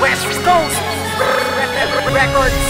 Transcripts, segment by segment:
West Coast Records.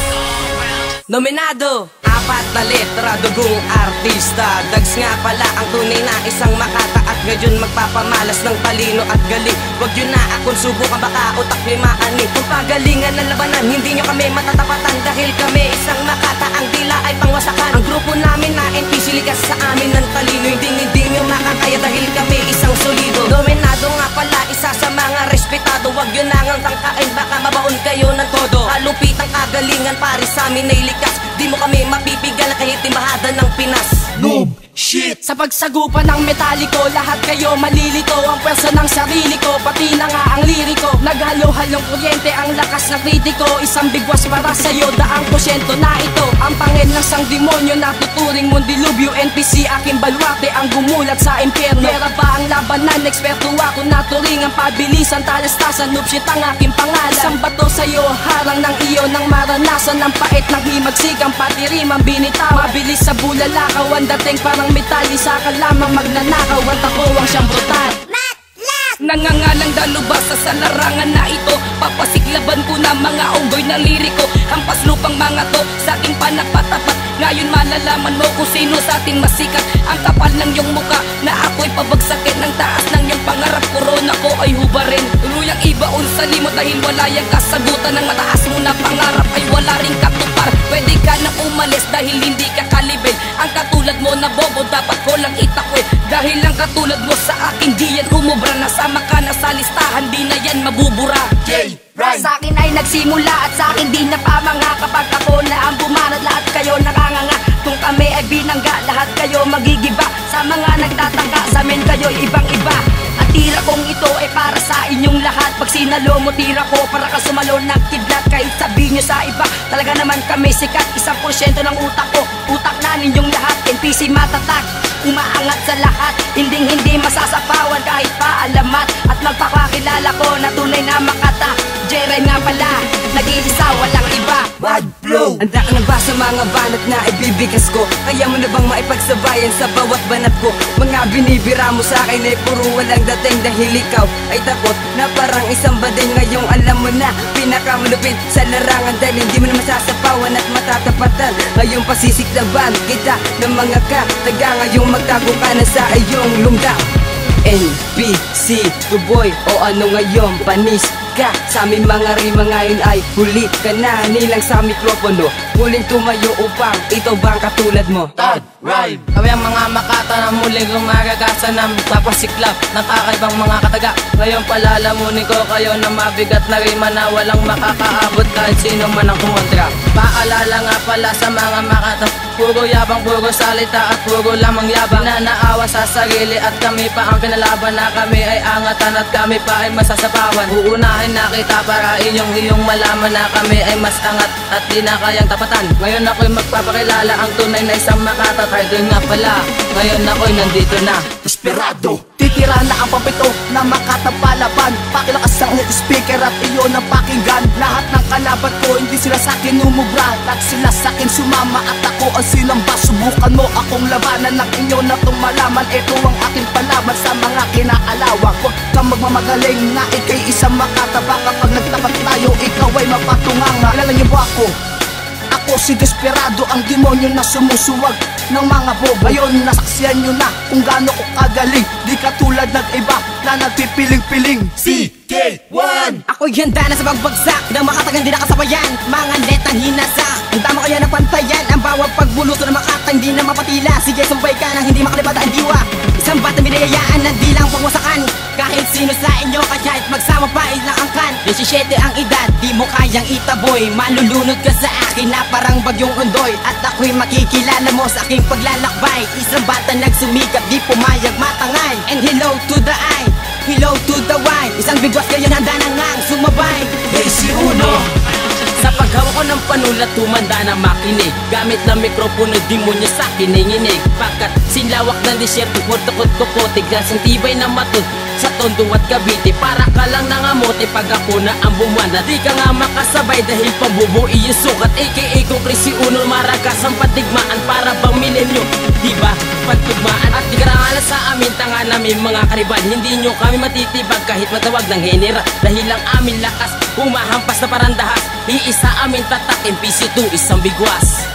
Nominado, 4 na letra, dugong artista. Dags nga pala ang tunay na isang makata. At ngayon magpapamalas ng talino at galing. Huwag yun na akong subukan, baka utak nyo'y maani. Kung pagalingan ng labanan, hindi nyo kami matatapatan. Dahil kami isang makata, ang dila ay pangwasakan. Ang grupo namin na NPC, likas sa amin ng talino. Hindi nyo makakaya dahil kami isang solido. Dominado nga pala, isa sa mga respetado. Huwag yun na ngang tangkain, baka mabaon kayo ng todo. Kalupit ang kagalingan, pari sa amin ay likas. Di mo kami mapipigal kahit timbahada ng Pinas. Noob shit. Sa pagsagupan ng metaliko, lahat kayo malilito. Ang pwersa ng sarili ko, pati na nga ang liriko. Naghalo-halong kuryente, ang lakas ng kritiko. Isang bigwas para sa'yo, daang porsyento na ito. Ang pangil ng sang demonyo na tuturing mong dilubyo. NPC aking baluarte, ang gumulat sa impyerno. Pera ba ang labanan, eksperto ako na turing. Ang pabilisan, talastasan, noob shit ang aking pangalan. Isang bato sa'yo, harang ng iyo ng maranasan. Ng pait ng himagsikang pati rimang binitaw. Mabilis sa bulalakaw, ang dating parang metal. Isa ka lamang magnanakaw at ako ang siyang brutal. Nangangalang dalubasa sa larangan na ito. Papasiklaban ko na mga unggoy na liriko. Hampas lupang mga to sa aking panagpatapat. Ngayon malalaman mo kung sino sa ating masikat. Ang kapal ng iyong muka na ako'y pabagsakin. Ng taas ng iyong pangarap, korona ko ay hubarin. Tuluyang ibaon sa limot dahil wala yung kasagutan. Ng mataas mo na pangarap ay wala ring katupar. Pwede ka na umalis dahil hindi ka kalibel. Ang katulad mo na bobo dapat ko lang itakwil. Dahil ang katulad mo sa akin di yan umubra. Nasama ka na sa listahan, di na yan mabubura. Sa akin ay nagsimula at sa akin di na pamanga. Kapag ako na ang bumanat, lahat kayo nakanganga. Kung kami ay binangga, lahat kayo magigiba. Sa mga nagtataka, sa amin kayo ibang-iba. At tira kong ito ay para sa inyong lahat. Pag sinalo mo tira ko, para ka sumalo nagkidlat. Kahit sabihin nyo sa iba, talaga naman kami sikat. 1% ng utak ko, utak na ninyong lahat. NPC matatak, umaangat sa lahat. Hindi masasapawan kahit pa alamat. At magpapakilala ko na tunay na makata. J-Rhyme nga pala, nag-iisa, walang iba. Wide flow. Anda ka na ba sa mga banat na ibibigas ko? Kaya mo na bang maipagsabayan sa bawat banat ko? Mga binibira mo sa akin ay puro walang dating. Dahil ikaw ay takot na parang isang bading. Ngayong alam mo na pinakamalupit sa larangan. Dahil hindi mo na masasapawan at matatapatan. Ngayong pasisiklaban kita ng mga kataga. Ngayong magtago ka na sa iyong lungga. NPC, tuboy o ano ngayon, panis ka sa aming mga rima ngayon ay huli ka na. Nilang sa mikropono, huling tumayo upang ito bang katulad mo? Tad Rhyme. Kami ang mga makata na muling gumagagasa ng papasiklap ng kakaibang mga kataga. Ngayon palalamunin ko kayo na mabigat na rima na walang makakaabot kahit sino man ang kumontra. Paalala nga pala sa mga makata, puro yabang, puro salita at puro lamang yabang. Na naawa sa sarili at kami pa ang pinalaban. Na kami ay angatan at kami pa ay masasapawan. Uunahin na kita para iyong malaman na kami ay mas angat at di na kayang tapatan. Ngayon ako'y magpapakilala ang tunay na isang makata. Idol nga pala, ngayon ako'y nandito na. Desperado. Titira na ang papito na makatapalaban. Pakilakas ang speaker at iyon ang pakinggan. Lahat ng kalaban ko, hindi sila sa'kin umubra. Lahat sila sa'kin sumama at ako ang sinamba. Subukan mo akong labanan ng inyo na itong malaman. Ito ang aking palaban sa mga kinaalawang. Huwag kang magmamagaling na ikay isang makataba. Kapag nagtapat tayo, ikaw ay mapatunganga. Kilala niyo ba ako? Ako si Desperado, ang demonyo na sumusuwag ng mga bobo. Ngayon nasaksiyan nyo na kung gaano ko kagaling. Di katulad ng iba na nagpipiling-piling. CK1. Ako'y handa na sa pagbagsak ng makatang di nakasabayan. Mga letang hinasa, ang tama kaya na pantayan. Ang bawat pagbuluto ng makatang di na mapatila. Sige sumbay ka nang hindi makalibata ang diwa. Isang batang binayayaan na di lang pagwasakan. Kahit sino sa inyo kahit magsama pa ilang angkan. 17 ang edad, di mo kayang itaboy. Malulunod ka sa akin na parang bagyong undoy. At ako'y makikilala mo sa aking paglalakbay. Isang bata nagsumikap, di pumayag matangay. And hello to the eye, hello to the wine. Isang bigwas kayo handa na ngang sumabay. Daisy Uno. Sa paghawak ko ng panulat, tumanda na makinig. Gamit na mikropono, di mo niya sa kininig. Pagkat sinlawak ng disyerto, kutikot-kukotig. Kasing tibay na matod sa Tondo at Cavite. Para ka lang nangamote pag ako na ang bumanda. Di ka nga makasabay dahil pambubuo yung sukat. A.K.A. kung Presi Uno, marakas ang patigmaan para bang milenyo. diba? Pagtugmaan at ikarangalan sa amin, tanga namin mga karibal. Hindi nyo kami matitibag kahit matawag ng genera, dahil ang aming lakas humahampas na parandahas. Iisa aming tatak, MPC2 isang bigwas.